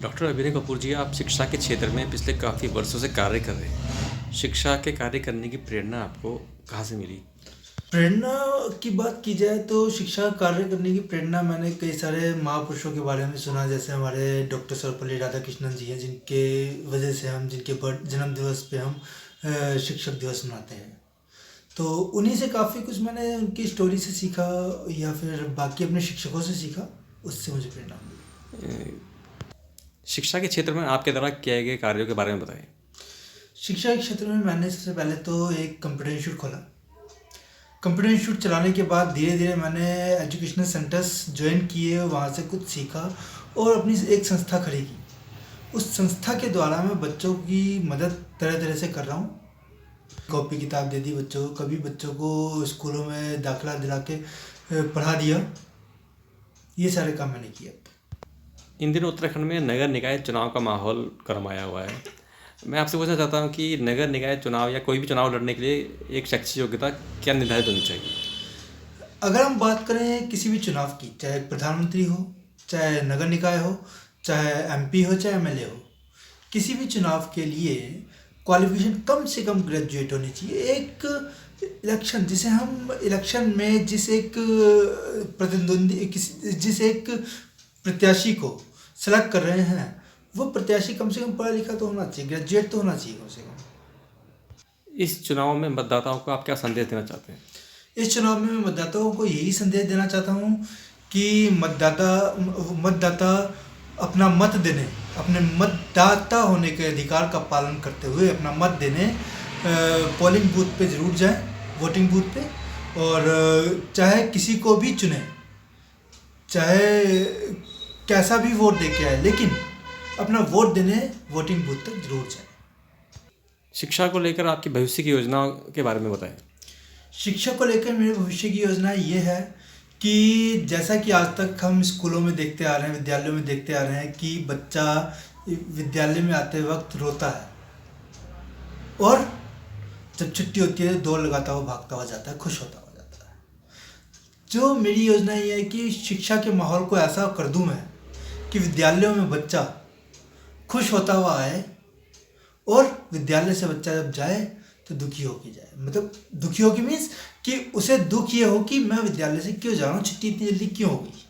Doctor अभिनय कपूर जी, आप शिक्षा के क्षेत्र में पिछले काफ़ी वर्षों से कार्य कर रहे हैं। शिक्षा के कार्य करने की प्रेरणा आपको कहाँ से मिली? प्रेरणा की बात की जाए तो शिक्षा कार्य करने की प्रेरणा मैंने कई सारे महापुरुषों के बारे में सुना, जैसे हमारे डॉक्टर सर्वपल्ली राधाकृष्णन जी हैं, जिनके वजह से हम जिनके बर्थ जन्म दिवस पे हम शिक्षक दिवस मनाते हैं। तो उन्हीं से काफ़ी कुछ मैंने उनकी स्टोरी से सीखा या फिर बाकी अपने शिक्षकों से सीखा, उससे मुझे प्रेरणा मिली। शिक्षा के क्षेत्र में आपके द्वारा किए गए कार्यों के बारे में बताएं। शिक्षा के क्षेत्र में मैंने सबसे पहले तो एक कंप्यूटर इंस्टीट्यूट खोला। कंप्यूटर इंस्टीट्यूट चलाने के बाद धीरे धीरे मैंने एजुकेशनल सेंटर्स ज्वाइन किए, वहाँ से कुछ सीखा और अपनी एक संस्था खड़ी की। उस संस्था के द्वारा मैं बच्चों की मदद तरह तरह से कर रहा हूँ। कॉपी किताब दे दी बच्चों को, कभी बच्चों को स्कूलों में दाखिला दिला के पढ़ा दिया। ये सारे काम मैंने किए। इन दिनों उत्तराखंड में नगर निकाय चुनाव का माहौल गरमाया हुआ है। मैं आपसे पूछना चाहता हूँ कि नगर निकाय चुनाव या कोई भी चुनाव लड़ने के लिए एक शैक्षिक योग्यता क्या निर्धारित होनी चाहिए? अगर हम बात करें किसी भी चुनाव की, चाहे प्रधानमंत्री हो, चाहे नगर निकाय हो, चाहे एमपी हो, चाहे एमएलए हो, किसी भी चुनाव के लिए क्वालिफिकेशन कम से कम ग्रेजुएट होनी चाहिए। एक इलेक्शन, जिसे हम इलेक्शन में जिस एक प्रतिद्वंदी जिस एक प्रत्याशी को सेलेक्ट कर रहे हैं, वो प्रत्याशी कम से कम पढ़ा लिखा तो होना चाहिए, ग्रेजुएट तो होना चाहिए कम से कम। इस चुनाव में मतदाताओं को आप क्या संदेश देना चाहते हैं? इस चुनाव में मैं मतदाताओं को यही संदेश देना चाहता हूँ कि मतदाता अपना मत देने, अपने मतदाता होने के अधिकार का पालन करते हुए अपना मत देने पोलिंग बूथ पे ज़रूर जाएं, वोटिंग बूथ पे, और चाहे किसी को भी चुने, चाहे कैसा भी वोट दे के आए, लेकिन अपना वोट देने वोटिंग बूथ तक जरूर जाए। शिक्षा को लेकर आपकी भविष्य की योजनाओं के बारे में बताएं। शिक्षा को लेकर मेरे भविष्य की योजना ये है कि जैसा कि आज तक हम स्कूलों में देखते आ रहे हैं, विद्यालयों में देखते आ रहे हैं कि बच्चा विद्यालय में आते वक्त रोता है और जब छुट्टी होती है दौड़ लगाता हुआ भागता हुआ जाता है, खुश होता हुआ जाता है। जो मेरी योजना ये है कि शिक्षा के माहौल को ऐसा कर दूं मैं कि विद्यालयों में बच्चा खुश होता हुआ आए और विद्यालय से बच्चा जब जाए तो दुखी होके जाए। मतलब दुखी होके मीन्स कि उसे दुख ये हो कि मैं विद्यालय से क्यों जा रहा हूँ, छुट्टी इतनी जल्दी क्यों हो गई।